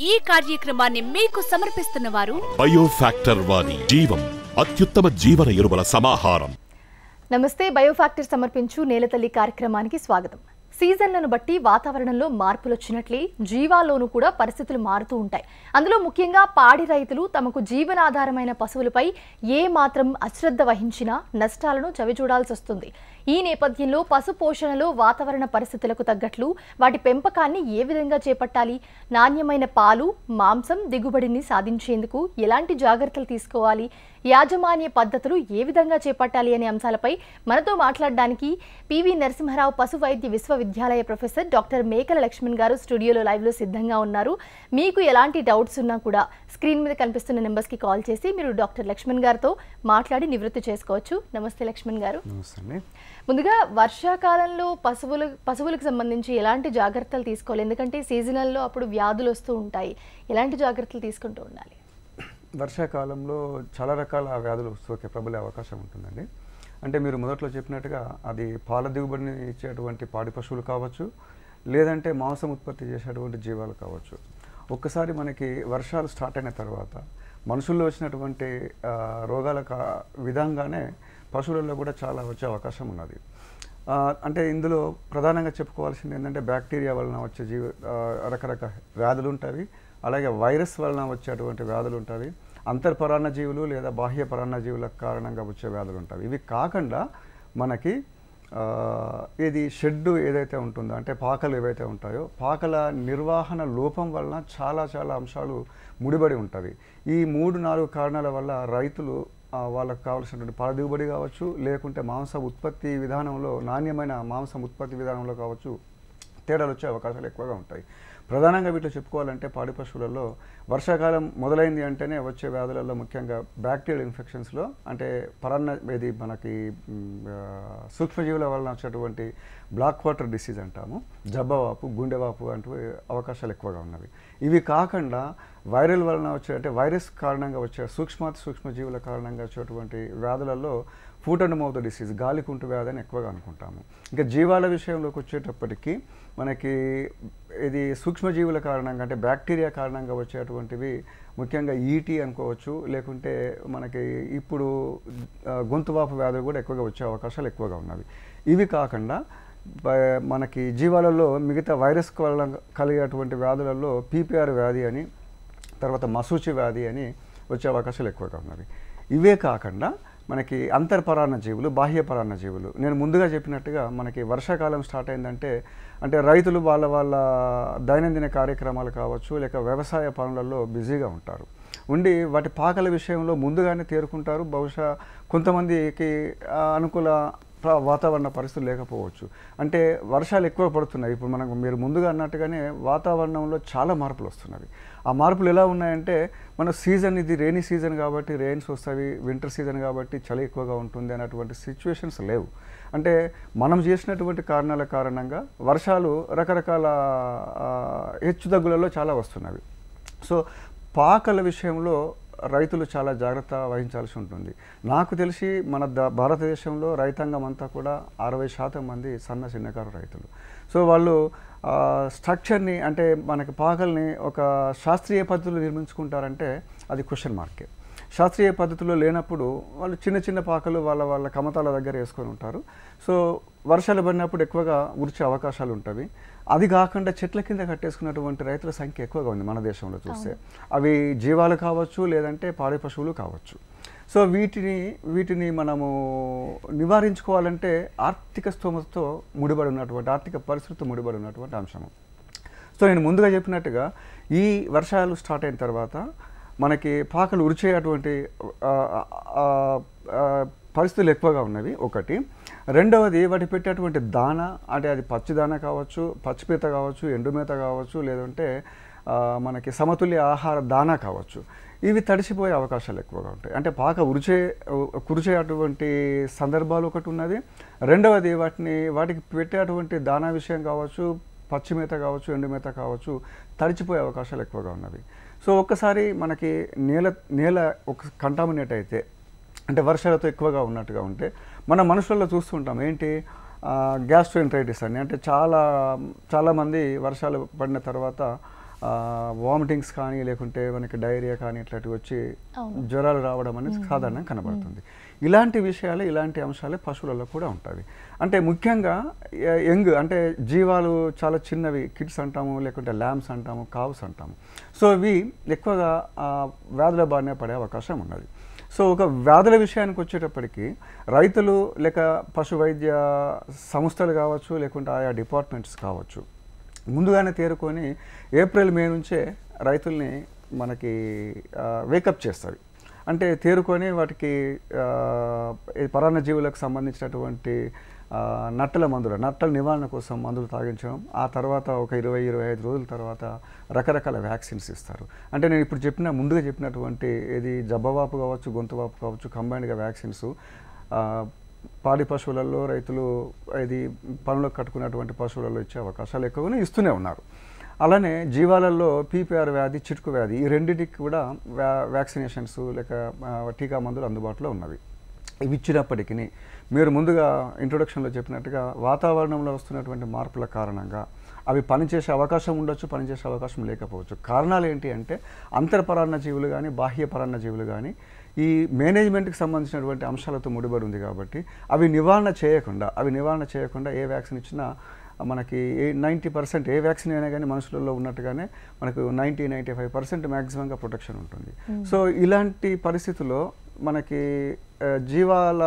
ఈ కార్యక్రమాన్ని మీకు సమర్పిస్తున్న వారు బయోఫ్యాక్టర్ వారి జీవం అత్యుత్తమ జీవన ఎరువుల సమాహారం. నమస్తే. బయోఫ్యాక్టర్ సమర్పించు నేలతల్లి కార్యక్రమానికి స్వాగతం. సీజన్లను బట్టి వాతావరణంలో మార్పులు వచ్చినట్లే జీవాల్లోనూ కూడా పరిస్థితులు మారుతూ ఉంటాయి. అందులో ముఖ్యంగా పాడి రైతులు తమకు జీవనాధారమైన పశువులపై ఏ మాత్రం అశ్రద్ధ వహించినా నష్టాలను చవిచూడాల్సి వస్తుంది. ఈ నేపథ్యంలో పశు పోషణలో వాతావరణ పరిస్థితులకు తగ్గట్లు వాటి పెంపకాన్ని ఏ విధంగా చేపట్టాలి, నాణ్యమైన పాలు, మాంసం దిగుబడిని సాధించేందుకు ఎలాంటి జాగ్రత్తలు తీసుకోవాలి, యాజమాన్య పద్ధతులు ఏ విధంగా చేపట్టాలి అనే అంశాలపై మనతో మాట్లాడడానికి పివి నరసింహారావు పశు వైద్య విశ్వవిద్యాలయ ప్రొఫెసర్ డాక్టర్ మేకల లక్ష్మణ్ గారు స్టూడియోలో లైవ్లో సిద్ధంగా ఉన్నారు. మీకు ఎలాంటి డౌట్స్ ఉన్నా కూడా స్క్రీన్ మీద కనిపిస్తున్న నెంబర్స్కి కాల్ చేసి మీరు డాక్టర్ లక్ష్మణ్ గారితో మాట్లాడి నివృత్తి చేసుకోవచ్చు. నమస్తే లక్ష్మణ్ గారు. ముందుగా వర్షాకాలంలో పశువులకు సంబంధించి ఎలాంటి జాగ్రత్తలు తీసుకోవాలి? ఎందుకంటే సీజనల్లో అప్పుడు వ్యాధులు వస్తూ ఉంటాయి. ఎలాంటి జాగ్రత్తలు తీసుకుంటూ ఉండాలి? వర్షాకాలంలో చాలా రకాల వ్యాధులు సోకే ప్రబలే అవకాశం ఉంటుందండి. అంటే మీరు మొదట్లో చెప్పినట్టుగా అది పాల దిగుబడిని ఇచ్చేటువంటి పాడి పశువులు కావచ్చు, లేదంటే మాంసం ఉత్పత్తి చేసేటువంటి జీవాలు కావచ్చు. ఒక్కసారి మనకి వర్షాలు స్టార్ట్ అయిన తర్వాత మనుషుల్లో వచ్చినటువంటి రోగాల విధంగానే పశువులలో కూడా చాలా వచ్చే అవకాశం ఉన్నది. అంటే ఇందులో ప్రధానంగా చెప్పుకోవాల్సింది ఏంటంటే బ్యాక్టీరియా వలన వచ్చే రకరకాల వ్యాధులు ఉంటాయి. అలాగే వైరస్ వలన వచ్చేటువంటి వ్యాధులు ఉంటాయి. అంతర్పరాన్న జీవులు లేదా బాహ్య పరాన్న జీవుల కారణంగా వచ్చే వ్యాధులు ఉంటాయి. ఇవి కాకుండా మనకి ఇది షెడ్డు ఏదైతే ఉంటుందో, అంటే పాకలు ఏవైతే ఉంటాయో, పాకల నిర్వహణ లోపం వలన చాలా చాలా అంశాలు ముడిపడి ఉంటాయి. ఈ 3-4 కారణాల వల్ల రైతులు వాళ్ళకు కావాల్సినటువంటి పాల దిగుబడి కావచ్చు, లేకుంటే మాంసం ఉత్పత్తి విధానంలో, నాణ్యమైన మాంసం ఉత్పత్తి విధానంలో కావచ్చు, తేడాలు వచ్చే అవకాశాలు ఎక్కువగా ఉంటాయి. ప్రధానంగా వీటిలో చెప్పుకోవాలంటే పాడి పశువులలో వర్షాకాలం మొదలైంది అంటేనే వచ్చే వ్యాధులలో ముఖ్యంగా బ్యాక్టీరియల్ ఇన్ఫెక్షన్స్లో, అంటే ఇది మనకి సూక్ష్మజీవుల వలన వచ్చేటువంటి బ్లాక్ వాటర్ డిసీజ్ అంటాము, జబ్బవాపు, గుండెవాపు అంటూ అవకాశాలు ఎక్కువగా ఉన్నవి. ఇవి కాకుండా వైరల్ వలన వచ్చే, అంటే వైరస్ కారణంగా వచ్చే సూక్ష్మజీవుల కారణంగా వచ్చేటువంటి వ్యాధులలో ఫుట్ అండ్ మౌత్ డిసీజ్, గాలికుంటు వ్యాధి అని ఎక్కువగా అనుకుంటాము. ఇంకా జీవాల విషయంలోకి వచ్చేటప్పటికీ మనకి ఇది సూక్ష్మజీవుల కారణంగా, అంటే బ్యాక్టీరియా కారణంగా వచ్చేటువంటివి ముఖ్యంగా ఈటీ అనుకోవచ్చు, లేకుంటే మనకి ఇప్పుడు గొంతువాపు వ్యాధులు కూడా ఎక్కువగా వచ్చే అవకాశాలు ఎక్కువగా ఉన్నవి. ఇవి కాకుండా మనకి జీవాలలో మిగతా వైరస్ వల్ల కలిగేటువంటి వ్యాధులలో పీపీఆర్ వ్యాధి అని, తర్వాత మసూచి వ్యాధి అని వచ్చే అవకాశాలు ఎక్కువగా ఉన్నవి. ఇవే కాకుండా మనకి అంతర్పరాన్న జీవులు, బాహ్య పరాన్న జీవులు. నేను ముందుగా చెప్పినట్టుగా మనకి వర్షాకాలం స్టార్ట్ అయిందంటే, అంటే రైతులు వాళ్ళ దైనందిన కార్యక్రమాలు కావచ్చు, లేక వ్యవసాయ పనులలో బిజీగా ఉంటారు. ఉండి వాటి పాకల విషయంలో ముందుగానే తేరుకుంటారు. బహుశా కొంతమందికి అనుకూల వాతావరణ పరిస్థితులు లేకపోవచ్చు. అంటే వర్షాలు ఎక్కువ పడుతున్నాయి. ఇప్పుడు మీరు ముందుగా అన్నట్టుగానే వాతావరణంలో చాలా మార్పులు వస్తున్నవి. ఆ మార్పులు ఎలా ఉన్నాయంటే, మన సీజన్ ఇది రెయినీ సీజన్ కాబట్టి రెయిన్స్ వస్తాయి, వింటర్ సీజన్ కాబట్టి చలి ఎక్కువగా ఉంటుంది అన్నటువంటి సిచ్యువేషన్స్ లేవు. అంటే మనం చేసినటువంటి కారణాల కారణంగా వర్షాలు రకరకాల హెచ్చుతగ్గులలో చాలా వస్తున్నవి. సో పాకల విషయంలో రైతులు చాలా జాగ్రత్త వహించాల్సి ఉంటుంది. నాకు తెలిసి మన భారతదేశంలో రైతాంగం అంతా కూడా 60% మంది చిన్నకారు రైతులు. సో వాళ్ళు స్ట్రక్చర్ని, అంటే మనకి పాకల్ని ఒక శాస్త్రీయ పద్ధతిలో నిర్మించుకుంటారంటే అది క్వశ్చన్ మార్కే. శాస్త్రీయ పద్ధతిలో లేనప్పుడు వాళ్ళు చిన్న పాకలు వాళ్ళ కమతాల దగ్గర వేసుకొని ఉంటారు. సో వర్షాలు పడినప్పుడు ఎక్కువగా ఉరిచే అవకాశాలు ఉంటాయి. అది కాకుండా చెట్ల కింద కట్టేసుకున్నటువంటి రైతుల సంఖ్య ఎక్కువగా ఉంది మన దేశంలో చూస్తే. అవి జీవాలు కావచ్చు, లేదంటే పాడి పశువులు కావచ్చు. సో వీటిని మనము నివారించుకోవాలంటే ఆర్థిక స్తోమతతో ముడిపడి ఉన్నటువంటి, ఆర్థిక పరిస్థితితో ముడిపడి ఉన్నటువంటి అంశము. సో నేను ముందుగా చెప్పినట్టుగా ఈ వర్షాలు స్టార్ట్ అయిన తర్వాత మనకి పాకలు ఉరిచేటువంటి పరిస్థితులు ఎక్కువగా ఉన్నవి ఒకటి. రెండవది వాటి పెట్టేటువంటి దాన, అంటే అది పచ్చి దాన కావచ్చు, పచ్చిమేత కావచ్చు, ఎండుమేత కావచ్చు, లేదంటే మనకి సమతుల్య ఆహార దానా కావచ్చు. ఇవి తడిసిపోయే అవకాశాలు ఎక్కువగా ఉంటాయి. అంటే పాక కురిచే అటువంటి సందర్భాలు ఒకటి ఉన్నది. రెండవది వాటికి పెట్టేటువంటి దానా విషయం కావచ్చు, పచ్చిమేత కావచ్చు, ఎండుమేత కావచ్చు, తడిచిపోయే అవకాశాలు ఎక్కువగా ఉన్నవి. సో ఒక్కసారి మనకి నేల ఒక కంటామినేట్ అయితే, అంటే వర్షాలతో ఎక్కువగా ఉన్నట్టుగా ఉంటే, మన మనుషులలో చూస్తుంటాం ఏంటి గ్యాస్ట్రోఎంటరైటిస్ అని. అంటే చాలామంది వర్షాలు పడిన తర్వాత వామిటింగ్స్ కానీ లేకుంటే మనకి డైరియా కానీ ఇట్లాంటివి వచ్చి జ్వరాలు రావడం అనేది సాధారణంగా కనబడుతుంది. ఇలాంటి విషయాలు ఇలాంటి అంశాలే పశువులలో కూడా ఉంటుంది. అంటే ముఖ్యంగా యంగ్ అంటే జీవాలు చాలా చిన్నవి కిడ్స్ అంటాము, లేకుంటే ల్యాంబ్స్ అంటాము, కావ్స్ అంటాము. సో ఇవి ఎక్కువగా వ్యాధుల బారిన పడే అవకాశం ఉన్నది. సో ఒక వ్యాధుల విషయానికి వచ్చేటప్పటికి రైతులు లేక పశు వైద్య సంస్థలు కావచ్చు, లేకుంటే ఆయా డిపార్ట్మెంట్స్ కావచ్చు, ముందుగానే తేరుకొని ఏప్రిల్ మే నుంచే రైతుల్ని మనకి వేకప్ చేస్తారు. అంటే తేరుకొని వాటికి పరాన్నజీవులకు సంబంధించినటువంటి నట్టల నివారణ కోసం మందులు తాగించడం, ఆ తర్వాత ఒక 20-25 రోజుల తర్వాత రకరకాల వ్యాక్సిన్స్ ఇస్తారు. అంటే నేను ఇప్పుడు ముందుగా చెప్పినటువంటి ఇది జబ్బవాపు కావచ్చు, గొంతువాపు కావచ్చు, కంబైన్డ్గా వ్యాక్సిన్స్ పాడి పశువులలో రైతులు ఇది పనులకు కట్టుకున్నటువంటి పశువులలో ఇచ్చే అవకాశాలు ఎక్కువగానే ఇస్తూనే ఉన్నారు. అలానే జీవాలలో పీపీఆర్ వ్యాధి, చిటుకు వ్యాధి ఈ రెండింటికి కూడా వ్యాక్సినేషన్స్ లేక టీకా మందులు అందుబాటులో ఉన్నవి. ఇవి ఇచ్చినప్పటికీ మీరు ముందుగా ఇంట్రొడక్షన్లో చెప్పినట్టుగా వాతావరణంలో వస్తున్నటువంటి మార్పుల కారణంగా అవి పనిచేసే అవకాశం ఉండొచ్చు, పనిచేసే అవకాశం లేకపోవచ్చు. కారణాలు ఏంటి అంటే అంతర్పరాన్న జీవులు కానీ బాహ్య పరాన్న జీవులు కానీ ఈ మేనేజ్మెంట్కి సంబంధించినటువంటి అంశాలతో ముడిపడి ఉంది కాబట్టి అవి నివారణ చేయకుండా ఏ వ్యాక్సిన్ ఇచ్చినా మనకి 90% ఏ వ్యాక్సిన్ అయినా కానీ మనుషులలో ఉన్నట్టుగానే మనకు 90-95% మ్యాక్సిమంగా ప్రొటెక్షన్ ఉంటుంది. సో ఇలాంటి పరిస్థితుల్లో మనకి జీవాల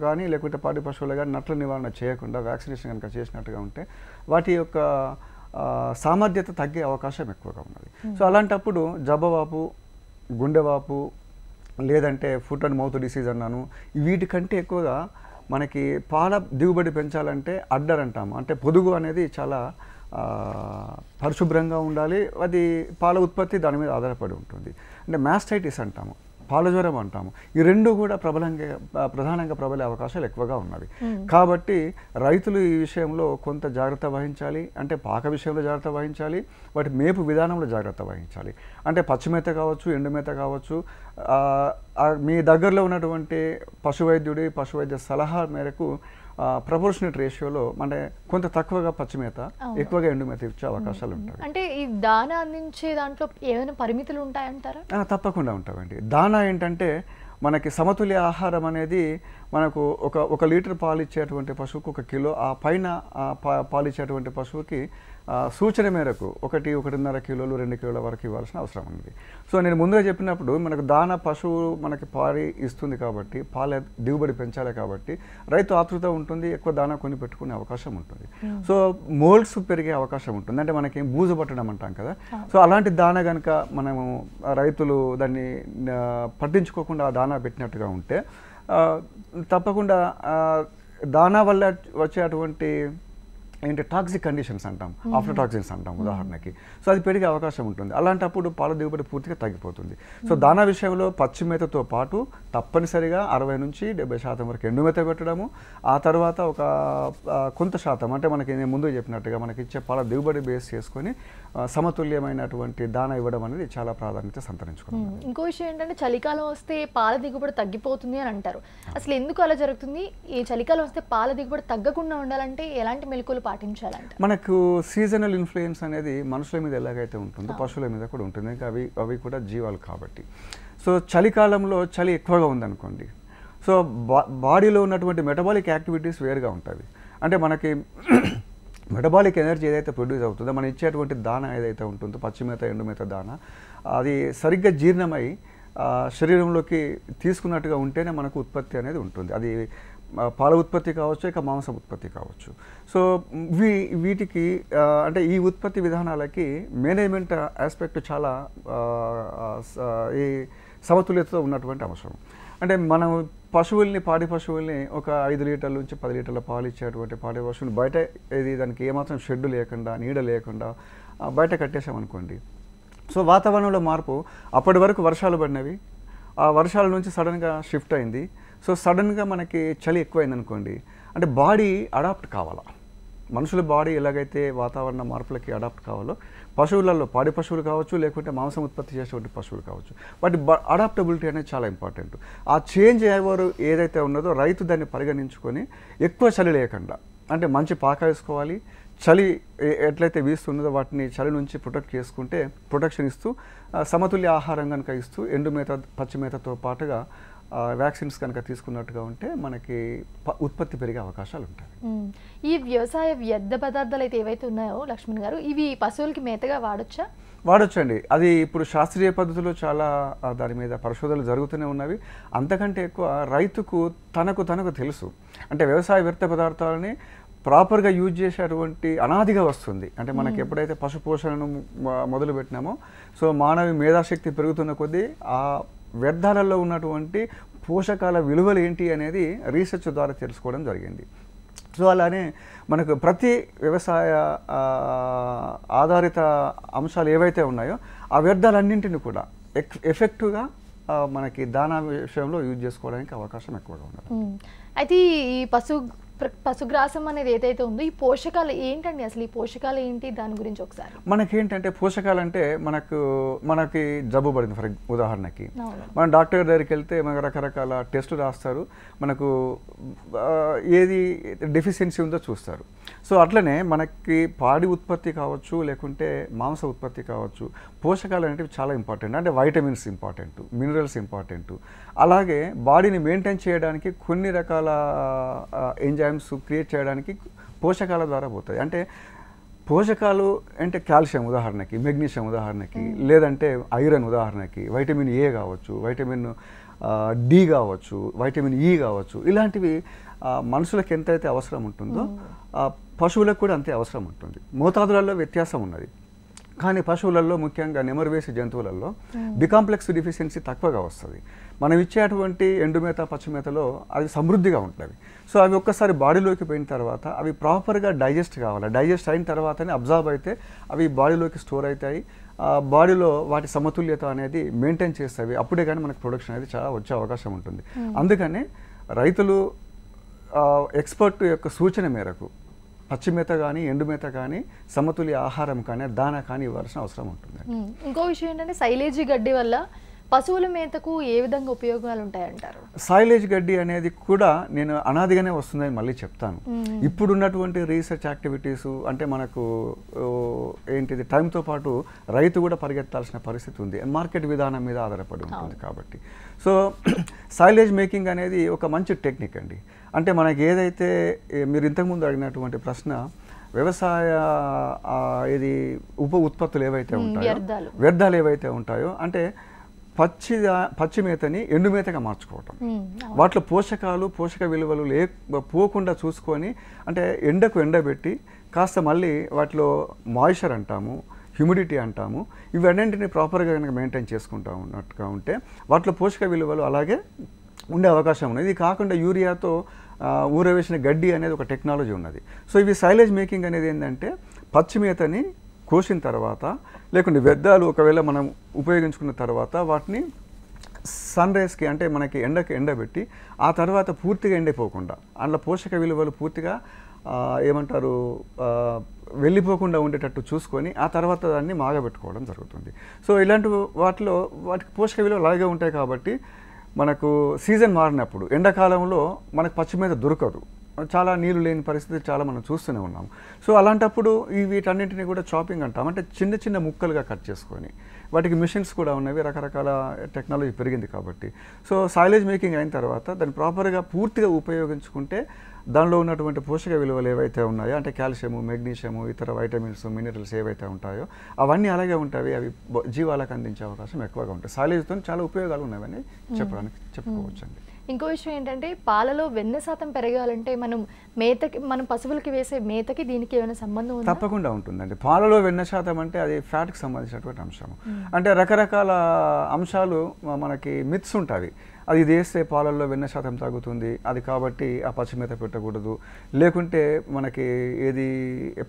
కానీ లేకుంటే పాడి పశువుల కానీ నట్ల నివారణ చేయకుండా వ్యాక్సినేషన్ కనుక చేసినట్టుగా ఉంటే వాటి యొక్క సామర్థ్యత తగ్గే అవకాశం ఎక్కువగా ఉన్నది. సో అలాంటప్పుడు జబ్బవాపు, గుండెవాపు, లేదంటే ఫుట్ అండ్ మౌత్ డిసీజ్ అన్నాను, వీటికంటే ఎక్కువగా మనకి పాల దిగుబడి పెంచాలంటే అడ్డర్ అంటాము. అంటే పొదుగు అనేది చాలా పరిశుభ్రంగా ఉండాలి, అది పాల ఉత్పత్తి దాని మీద ఆధారపడి ఉంటుంది. అంటే మాస్టైటిస్ అంటాము, పాలజ్వరం అంటాము, ఈ రెండు కూడా ప్రధానంగా ప్రబలే అవకాశాలు ఎక్కువగా ఉన్నవి. కాబట్టి రైతులు ఈ విషయంలో కొంత జాగ్రత్త వహించాలి. అంటే పాక విషయంలో జాగ్రత్త వహించాలి, వాటి మేపు విధానంలో జాగ్రత్త వహించాలి. అంటే పచ్చిమేత కావచ్చు, ఎండుమేత కావచ్చు, మీ దగ్గరలో ఉన్నటువంటి పశువైద్య సలహా మేరకు ప్రపోర్షనేట్ రేషియోలో అంటే కొంత తక్కువగా పచ్చిమేత, ఎక్కువగా ఎండుమేత ఇచ్చే అవకాశాలు ఉంటాయి. అంటే ఈ దానా అందించే దాంట్లో ఏమైనా పరిమితులు ఉంటాయంటారా? తప్పకుండా ఉంటాయండి. దానా ఏంటంటే మనకి సమతుల్య ఆహారం అనేది మనకు ఒక లీటర్ పాలు ఇచ్చేటువంటి పశువుకు 1 కిలో, ఆ పైన పాలు ఇచ్చేటువంటి పశువుకి సూచన మేరకు 1-1.5 కిలోలు 2 కిలోల వరకు ఇవ్వాల్సిన అవసరం ఉంది. సో నేను ముందుగా చెప్పినప్పుడు మనకు దానా పశువు మనకి పాడి ఇస్తుంది కాబట్టి పాల దిగుబడి పెంచాలి కాబట్టి రైతు ఆతృత ఉంటుంది, ఎక్కువ దానా కొని పెట్టుకునే అవకాశం ఉంటుంది. సో మోల్డ్స్ పెరిగే అవకాశం ఉంటుంది, అంటే మనకి బూజు పట్టడం అంటాం కదా. సో అలాంటి దానా కనుక మనము రైతులు దాన్ని పట్టించుకోకుండా ఆ దానా పెట్టినట్టుగా ఉంటే తప్పకుండా దానా వల్ల వచ్చే అటువంటి ఏంటి టాక్సిక్ కండిషన్స్ అంటాం, ఆఫ్లటాక్సిన్స్ అంటాం ఉదాహరణకి. సో అది పెరిగే అవకాశం ఉంటుంది. అలాంటప్పుడు పాల దిగుబడి పూర్తిగా తగ్గిపోతుంది. సో దానా విషయంలో పచ్చిమేతతో పాటు తప్పనిసరిగా 60-70% వరకు ఎండుమేత పెట్టడము, ఆ తర్వాత ఒక కొంత శాతం అంటే మనకి నేను ముందు చెప్పినట్టుగా మనకి ఇచ్చే పాల దిగుబడి బేస్ చేసుకొని సమతుల్యమైనటువంటి దానా ఇవ్వడం అనేది చాలా ప్రాధాన్యత సంతరించుకున్నాం. ఇంకో విషయం ఏంటంటే చలికాలం వస్తే పాల దిగుబడి తగ్గిపోతుంది అని అంటారు. అసలు ఎందుకు అలా జరుగుతుంది? ఈ చలికాలం వస్తే పాల దిగుబడి తగ్గకుండా ఉండాలంటే ఎలాంటి మెలకువలు పాటించాలంట? మనకు సీజనల్ ఇన్ఫ్లుయెన్స్ అనేది మనుషుల మీద ఎలాగైతే ఉంటుందో పశువుల మీద కూడా ఉంటుంది. ఇంకా అవి కూడా జీవాలు కాబట్టి. సో చలికాలంలో చలి ఎక్కువగా ఉందనుకోండి, సో బాడీలో ఉన్నటువంటి మెటబాలిక్ యాక్టివిటీస్ వేరుగా ఉంటుంది. అంటే మనకి మెటబాలిక్ ఎనర్జీ ఏదైతే ప్రొడ్యూస్ అవుతుందో మనం ఇచ్చేటువంటి దానా ఏదైతే ఉంటుందో పచ్చిమేత, ఎండుమేత దానా, అది సరిగ్గా జీర్ణమై శరీరంలోకి తీసుకున్నట్టుగా ఉంటేనే మనకు ఉత్పత్తి అనేది ఉంటుంది. అది పాల ఉత్పత్తి కావచ్చు, ఇక మాంసం ఉత్పత్తి కావచ్చు. సో వీటికి అంటే ఈ ఉత్పత్తి విధానాలకి మేనేజ్మెంట్ ఆస్పెక్ట్ చాలా ఈ సమతుల్యతతో ఉన్నటువంటి అవసరం. అంటే మనం పాడి పశువుల్ని ఒక 5 లీటర్ల నుంచి 10 లీటర్ల పాలు ఇచ్చేటువంటి పాడి పశువుని బయట దానికి ఏమాత్రం షెడ్ లేకుండా, నీడ లేకుండా బయట కట్టేసామనుకోండి, సో వాతావరణంలో మార్పు, అప్పటి వరకు వర్షాలు పడినవి, ఆ వర్షాల నుంచి సడన్గా షిఫ్ట్ అయింది. సో సడన్గా మనకి చలి ఎక్కువైంది అనుకోండి, అంటే బాడీ అడాప్ట్ కావాలా. మనుషుల బాడీ ఎలాగైతే వాతావరణ మార్పులకి అడాప్ట్ కావాలో పశువులలో పాడి పశువులు కావచ్చు, లేకుంటే మాంసం ఉత్పత్తి చేసేటువంటి పశువులు కావచ్చు, వాటి అడాప్టబిలిటీ అనేది చాలా ఇంపార్టెంట్. ఆ చేంజ్ ఎవరు ఏదైతే ఉన్నదో రైతు దాన్ని పరిగణించుకొని ఎక్కువ చలి లేకుండా, అంటే మంచి పాక వేసుకోవాలి, చలి ఎట్లయితే వీస్తున్నదో వాటిని చలి నుంచి ప్రొటెక్షన్ ఇస్తూ సమతుల్య ఆహారం కనుక ఇస్తూ ఎండు మేత పచ్చి మేతతో పాటుగా వ్యాక్సిన్స్ కనుక తీసుకున్నట్టుగా ఉంటే మనకి ఉత్పత్తి పెరిగే అవకాశాలు ఉంటాయి. ఈ వ్యవసాయ వ్యర్థ పదార్థాలు అయితే ఏవైతే ఉన్నాయో లక్ష్మణ్ గారు, ఇవి పశువులకి మేతగా వాడొచ్చా? వాడొచ్చండి. అది ఇప్పుడు శాస్త్రీయ పద్ధతిలో చాలా దాని మీద పరిశోధనలు జరుగుతూనే ఉన్నవి. అంతకంటే ఎక్కువ రైతుకు తనకు తెలుసు. అంటే వ్యవసాయ వ్యర్థ పదార్థాలని ప్రాపర్గా యూజ్ చేసేటువంటి అనాదిగా వస్తుంది. అంటే మనకి ఎప్పుడైతే పశు పోషణను మొదలు పెట్టినామో సో మానవ మేధాశక్తి పెరుగుతున్న కొద్దీ ఆ వ్యర్థాలలో ఉన్నటువంటి పోషకాల విలువలు ఏంటి అనేది రీసెర్చ్ ద్వారా తెలుసుకోవడం జరిగింది. సో అలానే మనకు ప్రతి వ్యవసాయ ఆధారిత అంశాలు ఏవైతే ఉన్నాయో ఆ వ్యర్థాలన్నింటినీ కూడా ఎఫెక్టివ్గా మనకి దానా విషయంలో యూజ్ చేసుకోవడానికి అవకాశం ఎక్కువగా ఉన్నది. అయితే ఈ పశుగ్రాసం అనేది ఏదైతే ఉందో ఈ పోషకాలు ఏంటండి, అసలు ఈ పోషకాలు ఏంటి, దాని గురించి ఒకసారి. మనకేంటంటే పోషకాలు అంటే మనకి జబ్బు పడింది. ఫర్ ఉదాహరణకి మనం డాక్టర్ దగ్గరికి వెళ్తే మనకు రకరకాల టెస్టులు రాస్తారు, మనకు ఏది డెఫిషియన్సీ ఉందో చూస్తారు. సో అట్లనే మనకి పాడి ఉత్పత్తి కావచ్చు, లేకుంటే మాంస ఉత్పత్తి కావచ్చు, పోషకాలు అనేవి చాలా ఇంపార్టెంట్. అంటే వైటమిన్స్ ఇంపార్టెంట్, మినరల్స్ ఇంపార్టెంట్. అలాగే బాడీని మెయింటైన్ చేయడానికి కొన్ని రకాల ఎంజైమ్స్ క్రియేట్ చేయడానికి పోషకాల ద్వారా పోతాయి. అంటే పోషకాలు అంటే కాల్షియం ఉదాహరణకి, మెగ్నీషియం ఉదాహరణకి, లేదంటే ఐరన్ ఉదాహరణకి, వైటమిన్ ఏ కావచ్చు, వైటమిన్ డి కావచ్చు, వైటమిన్ ఈ కావచ్చు. ఇలాంటివి మనుషులకు ఎంతైతే అవసరం ఉంటుందో పశువులకు కూడా అంతే అవసరం ఉంటుంది. మోతాదులలో వ్యత్యాసం ఉన్నది. కానీ పశువులలో ముఖ్యంగా నెమరువేసి జంతువులలో బికాంప్లెక్స్ డిఫిషియన్సీ తక్కువగా వస్తుంది. మనం ఇచ్చేటువంటి ఎండుమేత పచ్చిమేతలో అవి సమృద్ధిగా ఉంటుంది. సో అవి ఒక్కసారి బాడీలోకి పోయిన తర్వాత అవి ప్రాపర్గా డైజెస్ట్ కావాలి. డైజెస్ట్ అయిన తర్వాతనే అబ్జార్బ్ అయితే అవి బాడీలోకి స్టోర్ అవుతాయి. బాడీలో వాటి సమతుల్యత అనేది మెయింటైన్ చేస్తాయి. అప్పుడే కానీ మనకు ప్రొడక్షన్ అనేది చాలా వచ్చే అవకాశం ఉంటుంది. అందుకనే రైతులు ఎక్స్పర్ట్ యొక్క సూచన మేరకు పచ్చిమేత కానీ ఎండుమేత కానీ సమతుల్య ఆహారం కానీ దానా కానీ ఇవ్వాల్సిన అవసరం ఉంటుంది. ఇంకో విషయం ఏంటంటే సైలేజీ గడ్డి వల్ల పశువుల మేతకు ఏ విధంగా ఉపయోగాలు ఉంటాయంటారు? సైలేజ్ గడ్డి అనేది కూడా నేను అనాదిగానే వస్తుందని మళ్ళీ చెప్తాను. ఇప్పుడున్నటువంటి రీసెర్చ్ యాక్టివిటీస్ అంటే మనకు ఏంటిది టైంతో పాటు రైతు కూడా పరిగెత్తాల్సిన పరిస్థితి ఉంది. మార్కెట్ విధానం మీద ఆధారపడి ఉంటుంది కాబట్టి. సో సైలేజ్ మేకింగ్ అనేది ఒక మంచి టెక్నిక్ అండి. అంటే మనకి ఏదైతే మీరు ఇంతకుముందు అడిగినటువంటి ప్రశ్న వ్యవసాయ ఇది ఉప ఉత్పత్తులు ఏవైతే ఉంటాయో, వ్యర్థాలు ఏవైతే ఉంటాయో, అంటే పచ్చి మేతని ఎండు మేతగా మార్చుకోవటం, వాటిలో పోషక విలువలు పోకుండా చూసుకొని, అంటే ఎండకు ఎండబెట్టి కాస్త మళ్ళీ వాటిలో మాయిశ్చర్ అంటాము, హ్యూమిడిటీ అంటాము, ఇవన్నింటినీ ప్రాపర్గా కనుక మెయింటైన్ చేసుకుంటా ఉన్నట్టుగా ఉంటే వాటిలో పోషక విలువలు అలాగే ఉండే అవకాశం ఉన్నది. ఇది కాకుండా యూరియాతో ఊరవేసిన గడ్డి అనేది ఒక టెక్నాలజీ ఉన్నది. సో ఇవి సైలేజ్ మేకింగ్ అనేది ఏంటంటే పచ్చిమేతని కోసిన తర్వాత లేకుంటే వ్యర్థాలు ఒకవేళ మనం ఉపయోగించుకున్న తర్వాత వాటిని సన్ రైస్కి అంటే మనకి ఎండబెట్టి ఆ తర్వాత పూర్తిగా ఎండిపోకుండా అందులో పోషక విలువలు పూర్తిగా ఏమంటారు వెళ్ళిపోకుండా ఉండేటట్టు చూసుకొని ఆ తర్వాత దాన్ని మాగబెట్టుకోవడం జరుగుతుంది. సో ఇలాంటి వాటికి పోషక విలువలు అలాగే ఉంటాయి కాబట్టి మనకు సీజన్ మారినప్పుడు ఎండాకాలంలో మనకు పచ్చిమేత దొరకదు, చాలా నీళ్ళు లేని పరిస్థితి చాలా మనం చూస్తూనే ఉన్నాం. సో అలాంటప్పుడు వీటన్నింటినీ కూడా చాపింగ్ అంటాం, అంటే చిన్న చిన్న ముక్కలుగా కట్ చేసుకొని వాటికి మిషన్స్ కూడా ఉన్నవి, రకరకాల టెక్నాలజీ పెరిగింది కాబట్టి. సో సైలేజ్ మేకింగ్ అయిన తర్వాత దాన్ని ప్రాపర్గా పూర్తిగా ఉపయోగించుకుంటే దానిలో ఉన్నటువంటి పోషక విలువలు ఏవైతే ఉన్నాయో అంటే కాల్షియము, మెగ్నీషియము, ఇతర వైటమిన్స్, మినరల్స్ ఏవైతే ఉంటాయో అవన్నీ అలాగే ఉంటాయి. అవి జీవాలకు అందించే అవకాశం ఎక్కువగా ఉంటాయి. సైలేజ్తో చాలా ఉపయోగాలు ఉన్నాయని చెప్పుకోవచ్చు అండి. ఇంకో విషయం ఏంటంటే పాలలో వెన్న శాతం పెరగాలంటే మనం పశువులకి వేసే మేతకి దీనికి ఏమైనా సంబంధం ఉందా? తప్పకుండా ఉంటుందండి. పాలలో వెన్న శాతం అంటే అది ఫ్యాట్కి సంబంధించినటువంటి అంశం. అంటే రకరకాల అంశాలు మనకి మిత్స్ ఉంటాయి. అది వేస్తే పాలల్లో వెన్న శాతం తగ్గుతుంది, అది కాబట్టి ఆ పచ్చిమేత పెట్టకూడదు, లేకుంటే మనకి ఏది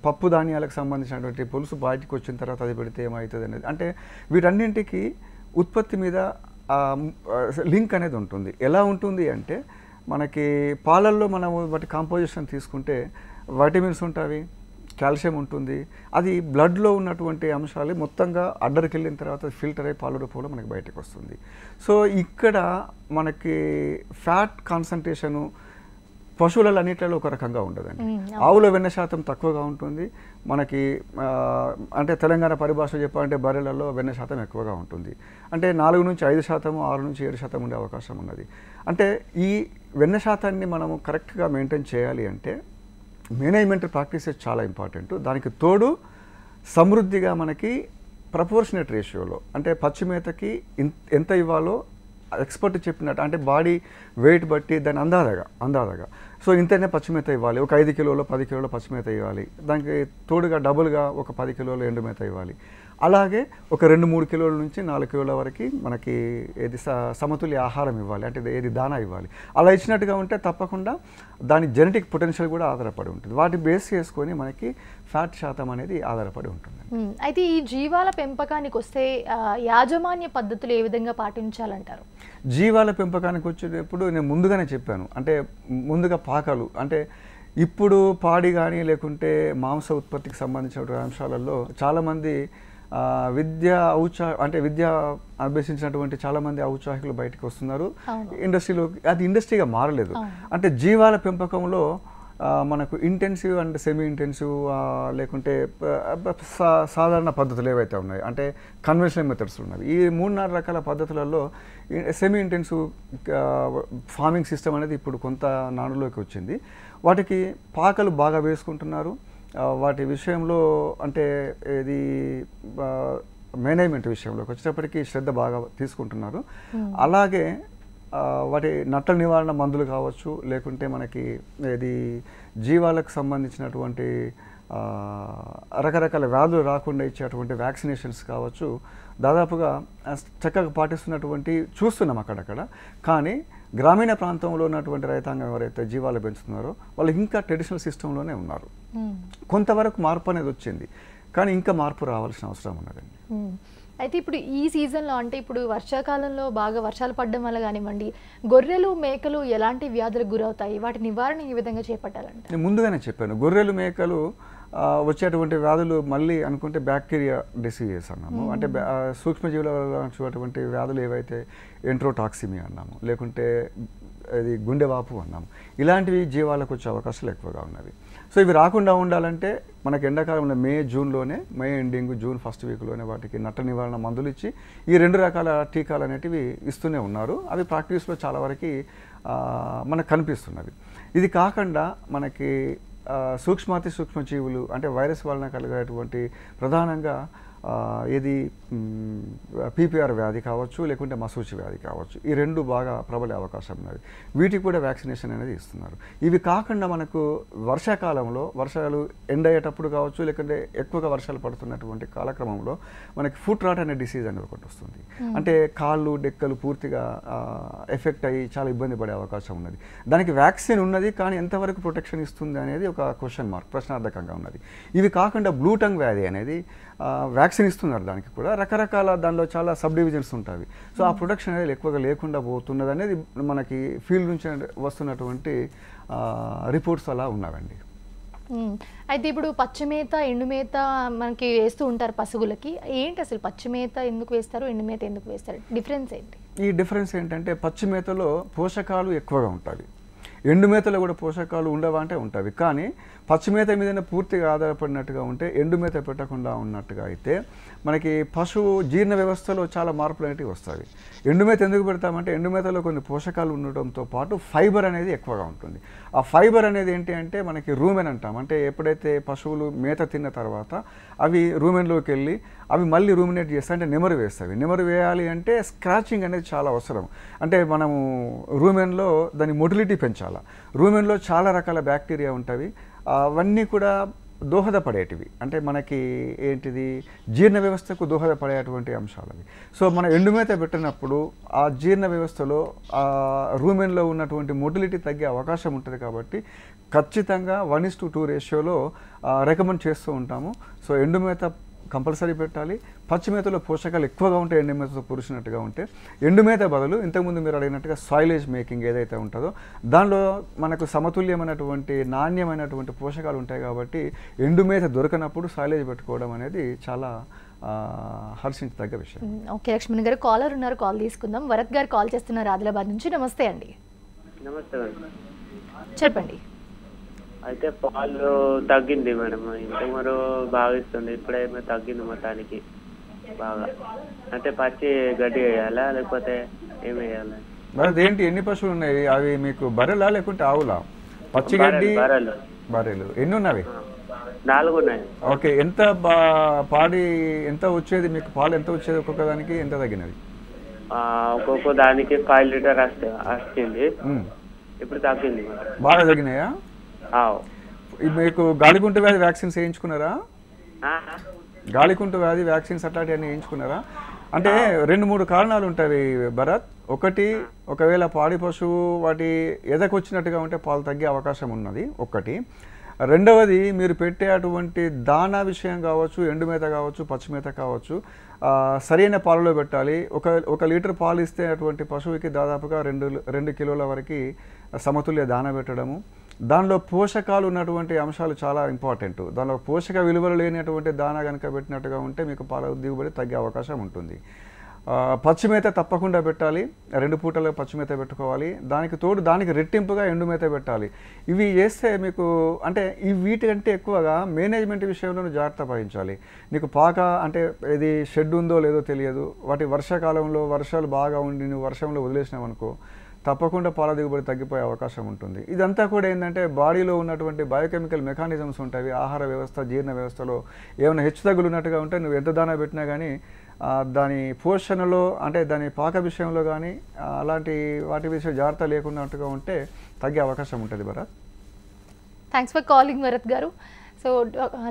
పప్పు ధాన్యాలకు సంబంధించినటువంటి పులుసు బయటికి వచ్చిన తర్వాత అది పెడితే ఏమవుతుంది అనేది, అంటే వీటన్నింటికి ఉత్పత్తి మీద లింక్ అనేది ఉంటుంది. ఎలా ఉంటుంది అంటే మనకి పాలల్లో మనం వాటి కాంపోజిషన్ తీసుకుంటే వైటమిన్స్ ఉంటాయి, కాల్షియం ఉంటుంది, అది బ్లడ్లో ఉన్నటువంటి అంశాలు మొత్తంగా అడ్డరికి వెళ్ళిన తర్వాత ఫిల్టర్ అయ్యి పాల రూపంలో మనకి బయటకు వస్తుంది. సో ఇక్కడ మనకి ఫ్యాట్ కాన్సన్ట్రేషను పశువులలో అన్నిట్లలో ఒక రకంగా ఉండదండి. ఆవుల వెన్న శాతం తక్కువగా ఉంటుంది మనకి. అంటే తెలంగాణ పరిభాష చెప్పాలంటే బర్రెలలో వెన్న శాతం ఎక్కువగా ఉంటుంది. అంటే 4 నుంచి 5%, 6 నుంచి 7% ఉండే అవకాశం ఉన్నది. అంటే ఈ వెన్న శాతాన్ని మనము కరెక్ట్గా మెయింటైన్ చేయాలి అంటే మేనేజ్మెంట్ ప్రాక్టీసెస్ చాలా ఇంపార్టెంట్. దానికి తోడు సమృద్ధిగా మనకి ప్రపోర్షనేట్ రేషియోలో, అంటే పచ్చి మేతకి ఎంత ఇవ్వాలో ఎక్స్పర్ట్ చెప్పినట్టు, అంటే బాడీ వెయిట్ బట్టి దాని అందాదగా సో ఇంతనే పచ్చిమేత ఇవ్వాలి, ఒక 5 కిలోలు 10 కిలోల పచ్చిమేత ఇవ్వాలి, దానికి తోడుగా డబుల్గా ఒక 10 కిలోల ఎండుమేత ఇవ్వాలి. అలాగే ఒక 2-3 కిలోల నుంచి 4 కిలోల వరకు మనకి ఏది సమతుల్య ఆహారం ఇవ్వాలి, అంటే ఏది దానా ఇవ్వాలి. అలా ఇచ్చినట్టుగా ఉంటే తప్పకుండా దాని జెనెటిక్ పొటెన్షియల్ కూడా ఆధారపడి ఉంటుంది. వాటి బేస్ చేసుకొని మనకి ఫ్యాట్ శాతం అనేది ఆధారపడి ఉంటుంది. అయితే ఈ జీవాల పెంపకానికి వస్తే యాజమాన్య పద్ధతులు ఏ విధంగా పాటించాలంటారు? జీవాల పెంపకానికి వచ్చేటప్పుడు నేను ముందుగానే చెప్పాను, అంటే ముందుగా పాకలు, అంటే ఇప్పుడు పాడి కానీ లేకుంటే మాంస ఉత్పత్తికి సంబంధించిన అంశాలలో చాలామంది విద్య అభ్యసించినటువంటి చాలామంది ఔత్సాహికులు బయటకు వస్తున్నారు ఇండస్ట్రీలో. అది ఇండస్ట్రీగా మారలేదు. అంటే జీవాల పెంపకంలో మనకు ఇంటెన్సివ్ అండ్ సెమీ ఇంటెన్సివ్ లేకుంటే సాధారణ పద్ధతులు ఏవైతే ఉన్నాయి, అంటే కన్వెన్షనల్ మెథడ్స్ ఉన్నవి. ఈ 3-4 రకాల పద్ధతులలో సెమీ ఇంటెన్సివ్ ఫార్మింగ్ సిస్టమ్ అనేది ఇప్పుడు కొంత నానులోకి వచ్చింది. వాటికి పాకలు బాగా వేసుకుంటున్నారు. వాటి విషయంలో అంటే ఇది మేనేజ్మెంట్ విషయంలోకి వచ్చేటప్పటికి శ్రద్ధ బాగా తీసుకుంటున్నారు. అలాగే వాటి నట్టల నివారణ మందులు కావచ్చు, లేకుంటే మనకి ఇది జీవాలకు సంబంధించినటువంటి రకరకాల వ్యాధులు రాకుండా ఇచ్చేటువంటి వ్యాక్సినేషన్స్ కావచ్చు, దాదాపుగా చక్కగా పాటిస్తున్నటువంటి చూస్తున్నాం అక్కడక్కడ. కానీ గ్రామీణ ప్రాంతంలో ఉన్నటువంటి రైతాంగం ఎవరైతే జీవాలు పెంచుతున్నారో వాళ్ళు ఇంకా ట్రెడిషనల్ సిస్టంలోనే ఉన్నారు. కొంతవరకు మార్పు అనేది వచ్చింది, కానీ ఇంకా మార్పు రావాల్సిన అవసరం ఉన్నదండి. అయితే ఇప్పుడు ఈ సీజన్లో, అంటే ఇప్పుడు వర్షాకాలంలో బాగా వర్షాలు పడడం వల్ల కానివ్వండి, గొర్రెలు మేకలు ఎలాంటి వ్యాధులకు గురవుతాయి, వాటి నివారణ ఏ విధంగా చేపట్టాలంటే? నేను ముందుగానే చెప్పాను, గొర్రెలు మేకలు వచ్చేటువంటి వ్యాధులు మళ్ళీ అనుకుంటే బ్యాక్టీరియా డిసీజెస్ అన్నాము, అంటే సూక్ష్మజీవుల వల్ల వచ్చేటువంటి వ్యాధులు ఏవైతే ఎంట్రోటాక్సిమియా అన్నాము, లేకుంటే ఇది గుండెవాపు అన్నాము. ఇలాంటివి జీవాలకు వచ్చే అవకాశాలు ఎక్కువగా ఉన్నవి. సో ఇవి రాకుండా ఉండాలంటే మనకి ఎండాకాలంలో మే ఎండింగ్ జూన్ ఫస్ట్ వీక్లోనే వాటికి నట్ట నివారణ మందులు ఇచ్చి ఈ 2 రకాల టీకాలు అనేటివి ఇస్తూనే ఉన్నారు. అవి ప్రాక్టీస్లో చాలా వరకు మనకు కనిపిస్తున్నవి. ఇది కాకుండా మనకి సూక్ష్మాతి సూక్ష్మజీవులు, అంటే వైరస్ వలన కలిగేటువంటి ప్రధానంగా ఏది పీపీఆర్ వ్యాధి కావచ్చు, లేకుంటే మసూచి వ్యాధి కావచ్చు, ఈ 2 బాగా ప్రబలే అవకాశం ఉన్నది. వీటికి కూడా వ్యాక్సినేషన్ అనేది ఇస్తున్నారు. ఇవి కాకుండా మనకు వర్షాకాలంలో వర్షాలు ఎండ్ అయ్యేటప్పుడు కావచ్చు, లేకుంటే ఎక్కువగా వర్షాలు పడుతున్నటువంటి కాలక్రమంలో మనకి ఫుట్ రాట్ అనే డిసీజ్ అనేది ఒకటి వస్తుంది. అంటే కాళ్ళు డెక్కలు పూర్తిగా ఎఫెక్ట్ అయ్యి చాలా ఇబ్బంది పడే అవకాశం ఉన్నది. దానికి వ్యాక్సిన్ ఉన్నది, కానీ ఎంతవరకు ప్రొటెక్షన్ ఇస్తుంది అనేది ఒక క్వశ్చన్ మార్క్, ప్రశ్నార్థకంగా ఉన్నది. ఇవి కాకుండా బ్లూ టంగ్ వ్యాధి అనేది వ్యాక్సిన్ ఇస్తున్నారు. దానికి కూడా రకరకాల దానిలో చాలా సబ్ డివిజన్స్ ఉంటాయి. సో ఆ ప్రొటెక్షన్ అనేది ఎక్కువగా లేకుండా పోతున్నది అనేది మనకి ఫీల్డ్ నుంచి వస్తున్నటువంటి రిపోర్ట్స్ అలా ఉన్నాయండి. అయితే ఇప్పుడు పచ్చిమేత ఎండుమేత మనకి వేస్తూ ఉంటారు పశువులకి. ఏంటి అసలు పచ్చిమేత ఎందుకు వేస్తారు, ఎండుమేత ఎందుకు వేస్తారు, డిఫరెన్స్ ఏంటి? ఈ డిఫరెన్స్ ఏంటంటే పచ్చిమేతలో పోషకాలు ఎక్కువగా ఉంటాయి, ఎండుమేతలో కూడా పోషకాలు ఉండవా అంటే ఉంటాయి. కానీ పచ్చిమేత మీదనే పూర్తిగా ఆధారపడినట్టుగా ఉంటే, ఎండుమేత పెట్టకుండా ఉన్నట్టుగా అయితే మనకి పశువు జీర్ణ వ్యవస్థలో చాలా మార్పులు అనేవి వస్తాయి. ఎండుమేత ఎందుకు పెడతామంటే ఎండుమేతలో కొన్ని పోషకాలు ఉండటంతో పాటు ఫైబర్ అనేది ఎక్కువగా ఉంటుంది. ఆ ఫైబర్ అనేది ఏంటి అంటే మనకి రూమెన్ అంటాం. అంటే ఎప్పుడైతే పశువులు మేత తిన్న తర్వాత అవి రూమెన్లోకి వెళ్ళి అవి మళ్ళీ రూమినేట్ చేస్తాయి, అంటే నెమరు వేస్తాయి. నెమరు వేయాలి అంటే స్క్రాచింగ్ అనేది చాలా అవసరం. అంటే మనము రూమెన్లో దాని మొటిలిటీ పెంచాలి. రూమెన్లో చాలా రకాల బ్యాక్టీరియా ఉంటాయి, అవన్నీ కూడా దోహదపడేటివి, అంటే మనకి ఏంటిది జీర్ణ వ్యవస్థకు దోహదపడేటువంటి అంశాలు అవి. సో మన ఎండుమేత పెట్టినప్పుడు ఆ జీర్ణ వ్యవస్థలో రూమెన్లో ఉన్నటువంటి మొటిలిటీ తగ్గే అవకాశం ఉంటుంది. కాబట్టి ఖచ్చితంగా 1:2 రేషియోలో రికమెండ్ చేస్తూ ఉంటాము. సో ఎండుమేత కంపల్సరీ పెట్టాలి. పచ్చిమేతలో పోషకాలు ఎక్కువగా ఉంటే ఎండుమేతతో పురిచినట్టుగా ఉంటే, ఎండుమేత బదులు ఇంతకుముందు మీరు అడిగినట్టుగా సాయిలేజ్ మేకింగ్ ఏదైతే ఉంటుందో దానిలో మనకు సమతుల్యమైనటువంటి నాణ్యమైనటువంటి పోషకాలు ఉంటాయి. కాబట్టి ఎండుమేత దొరకనప్పుడు సాయిలేజ్ పెట్టుకోవడం అనేది చాలా హర్షించదగ్గ విషయం. ఓకే లక్ష్మణ్ గారు, కాలర్ ఉన్నారు, కాల్ తీసుకుందాం. వరత్ గారు కాల్ చేస్తున్నారు ఆదిలాబాద్ నుంచి. నమస్తే అండి. నమస్తే. చెప్పండి. అయితే పాలు తగ్గింది మేడం. ఇంతకుముందు బాగా ఇస్తుంది, ఇప్పుడేమో తగ్గింది మొత్తానికి బాగా. అంటే పచ్చి గడ్డి వేయాలా లేకపోతే ఏం వేయాలి? మరి ఏంటి, ఎన్ని పశువులు ఉన్నాయి? అవి మీకు బర్రెలా లేకుంటే ఆవులా? పచ్చి గడ్డి బర్రెలు ఎన్ని ఉన్నవి? 4 ఉన్నాయి. ఓకే, ఎంత పాడి ఎంత వచ్చేది మీకు? పాలు ఎంత వచ్చేది ఒక్కొక్క దానికి? ఎంత తగ్గినది? ఒక్కొక్క దానికి 5 లీటర్ వచ్చింది, ఇప్పుడు తగ్గింది. బాగా తగ్గినాయా? మీకు గాలికుంటు వ్యాధి వ్యాక్సిన్స్ వేయించుకున్నారా? గాలికుంటు వ్యాధి వ్యాక్సిన్స్ అట్లాంటివన్నీ వేయించుకున్నారా? అంటే 2-3 కారణాలు ఉంటాయి భరత్. ఒకటి, ఒకవేళ పాడి పశువు వాటి ఎదకొచ్చినట్టుగా ఉంటే పాలు తగ్గే అవకాశం ఉన్నది ఒకటి. రెండవది, మీరు పెట్టే అటువంటి దానా విషయం కావచ్చు, ఎండుమేత కావచ్చు, పచ్చిమేత కావచ్చు, సరైన పాలలో పెట్టాలి. ఒక లీటర్ పాలు ఇస్తే అటువంటి పశువుకి దాదాపుగా 2 కిలోల వరకు సమతుల్య దానా పెట్టడము. దానిలో పోషకాలు ఉన్నటువంటి అంశాలు చాలా ఇంపార్టెంట్. దానిలో పోషక విలువలు లేనటువంటి దానా కనుక పెట్టినట్టుగా ఉంటే మీకు పాల దిగుబడి తగ్గే అవకాశం ఉంటుంది. పచ్చిమేత తప్పకుండా పెట్టాలి, 2 పూటలు పచ్చిమేత పెట్టుకోవాలి. దానికి తోడు దానికి రెట్టింపుగా ఎండుమేత పెట్టాలి. ఇవి చేస్తే మీకు అంటే వీటికంటే ఎక్కువగా మేనేజ్మెంట్ విషయంలో జాగ్రత్త వహించాలి. నీకు పాక అంటే ఇది షెడ్ ఉందో లేదో తెలియదు. వాటి వర్షాకాలంలో వర్షాలు బాగా ఉండి నువ్వు వర్షంలో వదిలేసినావు అనుకో, తప్పకుండా పాల దిగుబడి తగ్గిపోయే అవకాశం ఉంటుంది. ఇదంతా కూడా ఏంటంటే బాడీలో ఉన్నటువంటి బయోకెమికల్ మెకానిజమ్స్ ఉంటాయి. ఆహార వ్యవస్థ, జీర్ణ వ్యవస్థలో ఏమైనా హెచ్చుతగ్గులు ఉన్నట్టుగా ఉంటే నువ్వు ఎంత దానా పెట్టినా కానీ దాని పోషణలో అంటే దాని పాక విషయంలో కానీ అలాంటి వాటి విషయం జాగ్రత్త లేకున్నట్టుగా ఉంటే తగ్గే అవకాశం ఉంటుంది Bharat. Thanks for calling Bharat గారు. సో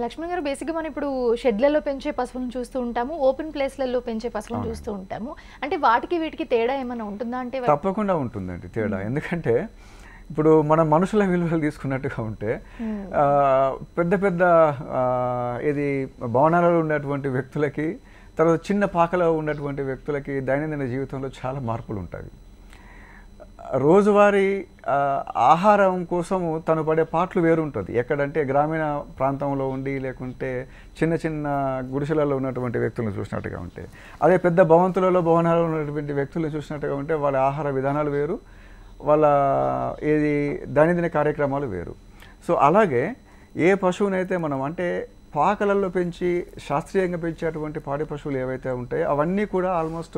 లక్ష్మణ్ గారు, బేసిక్గా మనం ఇప్పుడు షెడ్లలో పెంచే పశువులను చూస్తూ ఉంటాము, ఓపెన్ ప్లేస్లలో పెంచే పశువులను చూస్తూ ఉంటాము. అంటే వాటికి వీటికి తేడా ఏమైనా ఉంటుందా? అంటే తప్పకుండా ఉంటుందండి తేడా. ఎందుకంటే ఇప్పుడు మనం మనుషుల విలువలు తీసుకున్నట్టుగా ఉంటే పెద్ద పెద్ద ఇది భవనాలలో ఉన్నటువంటి వ్యక్తులకి, తర్వాత చిన్న పాకలో ఉన్నటువంటి వ్యక్తులకి దైనందిన జీవితంలో చాలా మార్పులు ఉంటాయి. రోజువారీ ఆహారం కోసము తను పడే పాటలు వేరుంటుంది. ఎక్కడంటే గ్రామీణ ప్రాంతంలో ఉండి లేకుంటే చిన్న చిన్న గుడిసెలలో ఉన్నటువంటి వ్యక్తులను చూసినట్టుగా ఉంటే, అదే పెద్ద భవనాలలో ఉన్నటువంటి వ్యక్తులను చూసినట్టుగా ఉంటే వాళ్ళ ఆహార విధానాలు వేరు, వాళ్ళ దైనందిన కార్యక్రమాలు వేరు. సో అలాగే ఏ పశువునైతే మనం అంటే పాకలలో పెంచి శాస్త్రీయంగా పెంచేటువంటి పాడి పశువులు ఏవైతే ఉంటాయో అవన్నీ కూడా ఆల్మోస్ట్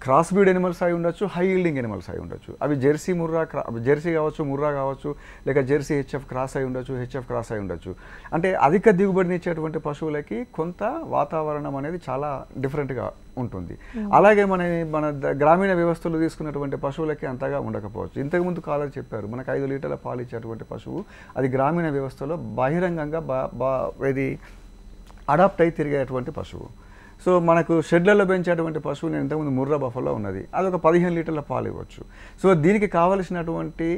క్రాస్ బ్రీడ్ ఎనిమల్స్ అయి ఉండొచ్చు, హై ఈల్డింగ్ ఎనిమల్స్ అయి ఉండొచ్చు. అవి జెర్సీ కావచ్చు, ముర్రా కావచ్చు, లేక జెర్సీ హెచ్ఎఫ్ క్రాస్ అయి ఉండొచ్చు, హెచ్ఎఫ్ క్రాస్ అయి ఉండొచ్చు. అంటే అధిక దిగుబడినిచ్చేటువంటి పశువులకి కొంత వాతావరణం అనేది చాలా డిఫరెంట్గా ఉంటుంది. అలాగే మన గ్రామీణ వ్యవస్థలో తీసుకున్నటువంటి పశువులకి అంతగా ఉండకపోవచ్చు. ఇంతకుముందు కాలర్ చెప్పారు, మనకు 5 లీటర్ల పాలు ఇచ్చేటువంటి పశువు అది గ్రామీణ వ్యవస్థలో బహిరంగంగా ఇది అడాప్ట్ అయి తిరిగేటువంటి పశువు. సో మనకు షెడ్లలో పెంచేటువంటి పశువు నేను ఇంతకుముందు ముర్రా బఫలో ఉన్నది, అది ఒక 15 లీటర్ల పాలు ఇవ్వచ్చు. సో దీనికి కావలసినటువంటి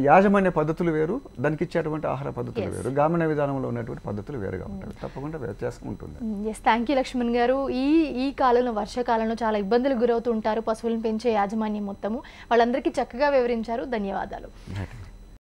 యాజమాన్య పద్ధతులు వేరు, దానికి ఇచ్చేటువంటి ఆహార పద్ధతులు వేరు, గ్రామీణ విధానంలో ఉన్నటువంటి పద్ధతులు వేరుగా ఉంటాయి. తప్పకుండా వ్యత్యాసం ఉంటుంది. థ్యాంక్ యూ లక్ష్మణ్ గారు. ఈ కాలంలో వర్షాకాలంలో చాలా ఇబ్బందులు గురవుతూ ఉంటారు పశువులను పెంచే యాజమాన్యం మొత్తము. వాళ్ళందరికీ చక్కగా వివరించారు. ధన్యవాదాలు.